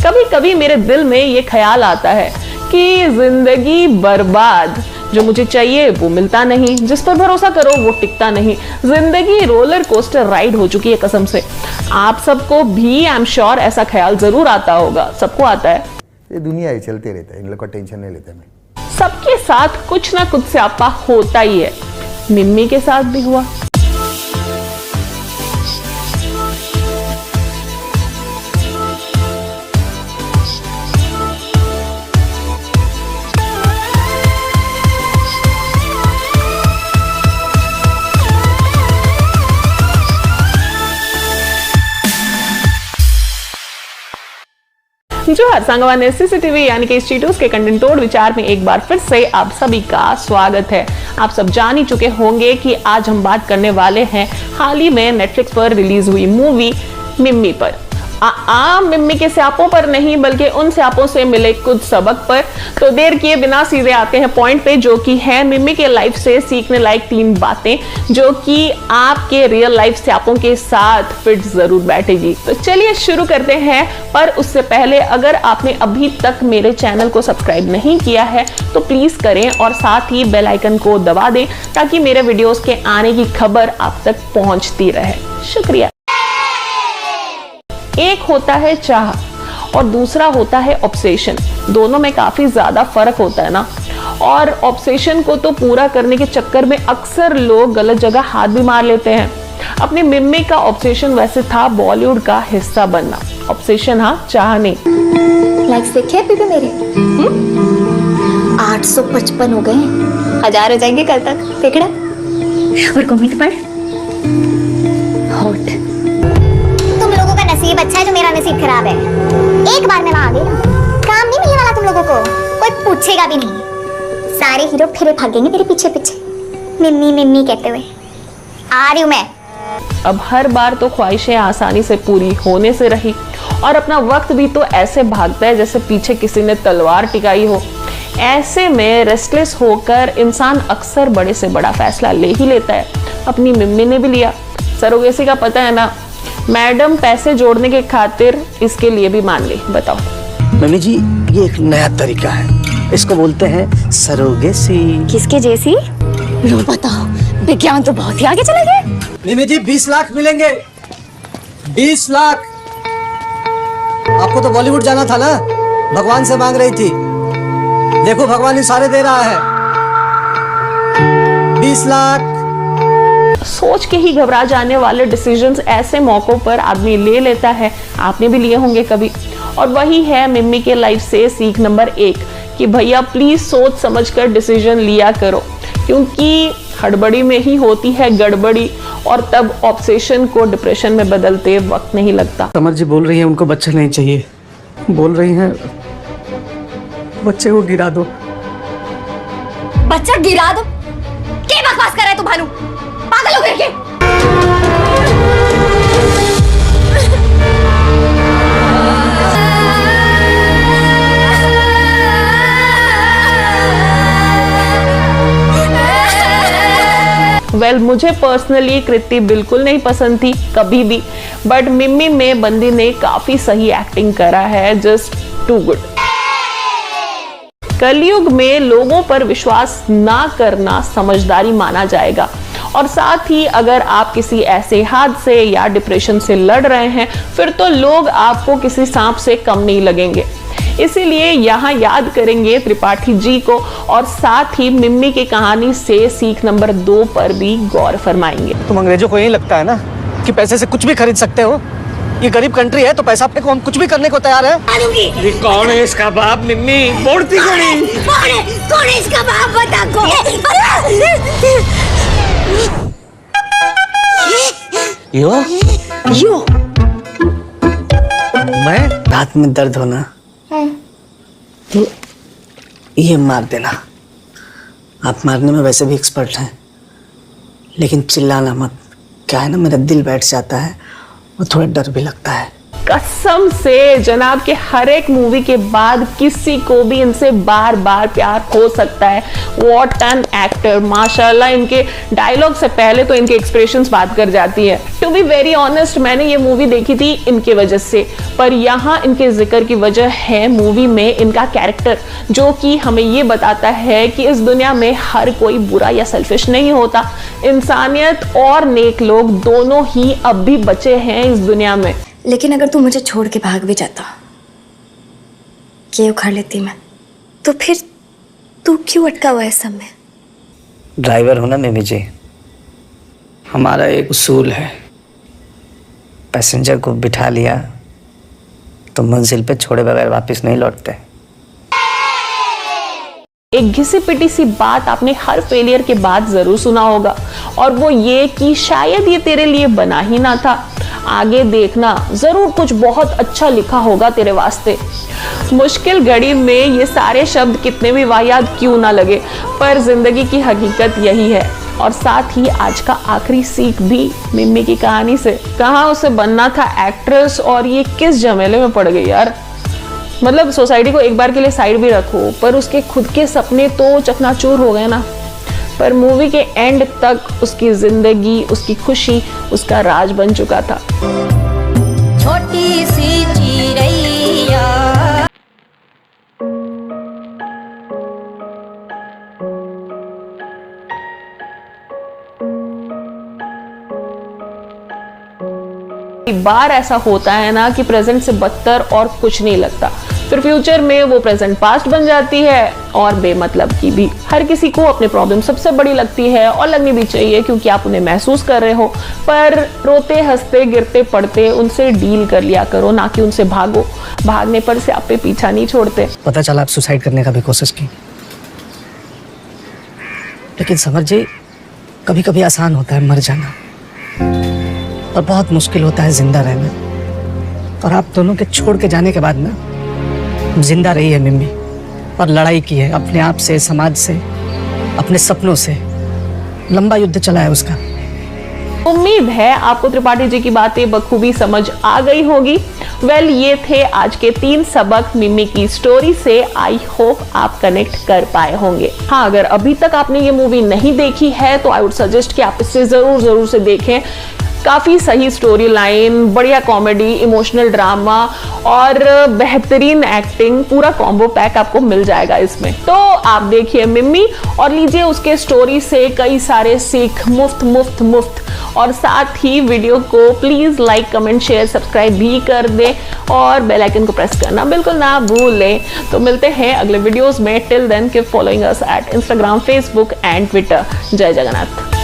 कभी कभी मेरे दिल में ये ख्याल आता है कि जिंदगी बर्बाद, जो मुझे चाहिए वो मिलता नहीं, जिस पर भरोसा करो वो टिकता नहीं। जिंदगी रोलर कोस्टर राइड हो चुकी है कसम से। आप सबको भी आई एम श्योर ऐसा ख्याल जरूर आता होगा, सबको आता है। ये दुनिया ही चलते रहता है, इन लोग का टेंशन नहीं लेता मैं। सबके साथ कुछ ना कुछ स्यापा होता ही है, मिम्मी के साथ भी हुआ। जो हरसंगवा ने सीसीटीवी यानी कि चीटूस के कंटेंट तोड़ विचार में एक बार फिर से आप सभी का स्वागत है। आप सब जान ही चुके होंगे कि आज हम बात करने वाले हैं हाल ही में नेटफ्लिक्स पर रिलीज हुई मूवी मिम्मी पर। आम मिम्मी के स्यापों पर नहीं, बल्कि उन स्यापों से मिले कुछ सबक पर। तो देर किए बिना सीधे आते हैं पॉइंट पे, जो कि है मिम्मी के लाइफ से सीखने लायक 3 बातें जो कि आपके रियल लाइफ स्यापों के साथ फिट जरूर बैठेगी। तो चलिए शुरू करते हैं। पर उससे पहले अगर आपने अभी तक मेरे चैनल को सब्सक्राइब नहीं किया है तो प्लीज करें और साथ ही बेल आइकन को दबा दें ताकि मेरे वीडियोस के आने की खबर आप तक पहुंचती रहे। शुक्रिया। एक होता है चाह और दूसरा होता है ऑब्सेशन। दोनों में काफी ज्यादा फर्क होता है ना। और ऑब्सेशन को तो पूरा करने के चक्कर में अक्सर लोग गलत जगह हाथ भी मार लेते हैं। अपनी मिम्मी का ऑब्सेशन वैसे था बॉलीवुड का हिस्सा बनना। ऑब्सेशन हाँ, चाह नहीं। लाइक्स देखे बीबी मेरे 855 हो गए, 1000 हो जाएंगे कल तक। देखना और कमेंट पर हॉट। तुम लोगों का नसीब अच्छा है जो मेरा नसीब खराब है। एक बार मैं वहां आ गई ना, काम नहीं मिलने वाला तुम लोगों को, कोई पूछेगा भी नहीं। सारे हीरो फिर भागेंगे मेरे पीछे पीछे मिम्मी मिम्मी कहते हुए। आ रही हूं मैं। अब हर बार तो ख्वाहिशें आसानी से पूरी होने से रही और अपना वक्त भी तो ऐसे भागता है जैसे पीछे किसी ने तलवार टिकाई हो। ऐसे में रेस्टलेस होकर इंसान अक्सर बड़े से बड़ा फैसला ले ही लेता है। अपनी मिम्मी ने भी लिया। सरोगेसी का पता है ना, मैडम पैसे जोड़ने के खातिर इसके लिए भी मान गई। बताओ मम्मी जी, ये एक नया तरीका है, इसको बोलते हैं सरोगेसी। किसके जैसी? लो बताओ, विज्ञान तो बहुत ही आगे चला गया। मम्मी जी 20 लाख मिलेंगे। 20 लाख। आपको तो बॉलीवुड जाना था ना, भगवान से मांग रही थी, देखो भगवान इशारे दे रहा है। 20 लाख। सोच के ही घबरा जाने वाले डिसीजंस ऐसे मौकों पर आदमी ले लेता है। आपने भी लिए होंगे कभी। और वही है मिम्मी के लाइफ से सीख नंबर 1 कि भैया प्लीज सोच समझकर डिसीजन लिया करो, क्योंकि हड़बड़ी में ही होती है गड़बड़ी और तब ऑब्सेशन को डिप्रेशन में बदलते वक्त नहीं लगता। समर जी बोल रही है उनको बच्चा नहीं चाहिए, बोल रही हैं बच्चे को गिरा दो। बच्चा गिरा दो? क्या बकवास कर रहा है तू भानु? पागल हो गए क्या? वेल, मुझे पर्सनली कृति बिल्कुल नहीं पसंद थी कभी भी, बट मिम्मी में बंदी ने काफी सही एक्टिंग करा है, जस्ट टू गुड। कलयुग में लोगों पर विश्वास ना करना समझदारी माना जाएगा। और साथ ही अगर आप किसी ऐसे हादसे या डिप्रेशन से लड़ रहे हैं फिर तो लोग आपको किसी सांप से कम नहीं लगेंगे। इसीलिए यहाँ याद करेंगे त्रिपाठी जी को और साथ ही मिम्मी की कहानी से सीख नंबर 2 पर भी गौर फरमाएंगे। तुम अंग्रेजों को यही लगता है ना कि पैसे से कुछ भी खरीद सकते हो? ये गरीब कंट्री है तो पैसा पे को हम कुछ भी करने को तैयार है। ये कौन है इसका बाप? मिम्मी बोलती कौन है इसका बाप? बता को। यो यो मैं रात में दर्द होना तो ये मार देना। आप मारने में वैसे भी एक्सपर्ट हैं, लेकिन चिल्लाना मत। क्या है ना, मेरा दिल बैठ जाता है और थोड़ा डर भी लगता है। कसम से जनाब के हर एक मूवी के बाद किसी को भी इनसे बार बार प्यार हो सकता है। व्हाट एन एक्टर, माशाल्लाह। इनके डायलॉग से पहले तो इनके एक्सप्रेशंस बात कर जाती है। टू बी वेरी ऑनेस्ट, मैंने ये मूवी देखी थी इनके वजह से, पर यहाँ इनके जिक्र की वजह है मूवी में इनका कैरेक्टर, जो कि हमें ये बताता है कि इस दुनिया में हर कोई बुरा या सेल्फिश नहीं होता। इंसानियत और नेक लोग दोनों ही अब भी बचे हैं इस दुनिया में। लेकिन अगर तू मुझे छोड़ के भाग भी जाता, ये उखाड़ लेती मैं, तो फिर तू क्यों अटका हुआ है सब में? ड्राइवर हो ना मिमी जी, हमारा एक उसूल है, पैसेंजर को बिठा लिया तो मंजिल पे छोड़े बगैर वापस नहीं लौटते। एक घिसी पिटी सी बात आपने हर फेलियर के बाद जरूर सुना होगा, और वो ये कि शायद ये तेरे लिए बना ही ना था, आगे देखना जरूर कुछ बहुत अच्छा लिखा होगा तेरे वास्ते। मुश्किल घड़ी में ये सारे शब्द कितने भी वाहियात क्यों ना लगे, पर जिंदगी की हकीकत यही है। और साथ ही आज का आखिरी सीख भी मिम्मी की कहानी से। कहाँ उसे बनना था एक्ट्रेस और ये किस झमेले में पड़ गई यार। मतलब सोसाइटी को एक बार के लिए साइड भी रखो, पर उसके खुद के सपने तो चकनाचूर हो गए ना। पर मूवी के एंड तक उसकी जिंदगी, उसकी खुशी, उसका राज बन चुका था। छोटी सी चिड़ैया। बार ऐसा होता है ना कि प्रेजेंट से बदतर और कुछ नहीं लगता, फिर फ्यूचर में वो प्रेजेंट पास्ट बन जाती है, और बेमतलब की भी। हर किसी को अपनी प्रॉब्लम सबसे बड़ी लगती है, और लगनी भी चाहिए क्योंकि आप उन्हें महसूस कर रहे हो। पर रोते हंसते गिरते पड़ते उनसे डील कर लिया करो, ना कि उनसे भागो। भागने पर से आप पे पीछा नहीं छोड़ते। पता चला आप सुसाइड करने का भी कोशिश की, लेकिन समर जी कभी कभी आसान होता है मर जाना, और बहुत मुश्किल होता है जिंदा रहना। और आप दोनों के छोड़ के जाने के बाद ना जिंदा रही है मिम्मी, और लड़ाई की है अपने आप से, समाज से, अपने सपनों से। लंबा युद्ध चला है उसका। उम्मीद है आपको त्रिपाठी जी की बातें बखूबी समझ आ गई होगी। वेल, ये थे आज के 3 सबक मिम्मी की स्टोरी से। आई होप आप कनेक्ट कर पाए होंगे। हाँ, अगर अभी तक आपने ये मूवी नहीं देखी है तो आई वुड सजेस्ट कि आप इसे जरूर से देखें। काफ़ी सही स्टोरी लाइन, बढ़िया कॉमेडी, इमोशनल ड्रामा और बेहतरीन एक्टिंग, पूरा कॉम्बो पैक आपको मिल जाएगा इसमें। तो आप देखिए मिम्मी और लीजिए उसके स्टोरी से कई सारे सीख मुफ्त। और साथ ही वीडियो को please like, comment, share, subscribe भी कर दें और बेल आइकन को प्रेस करना बिल्कुल ना भूलें। तो मिलते हैं अगले वीडियोज़ में। Till then keep following us at Instagram, Facebook and Twitter. जय जगन्नाथ।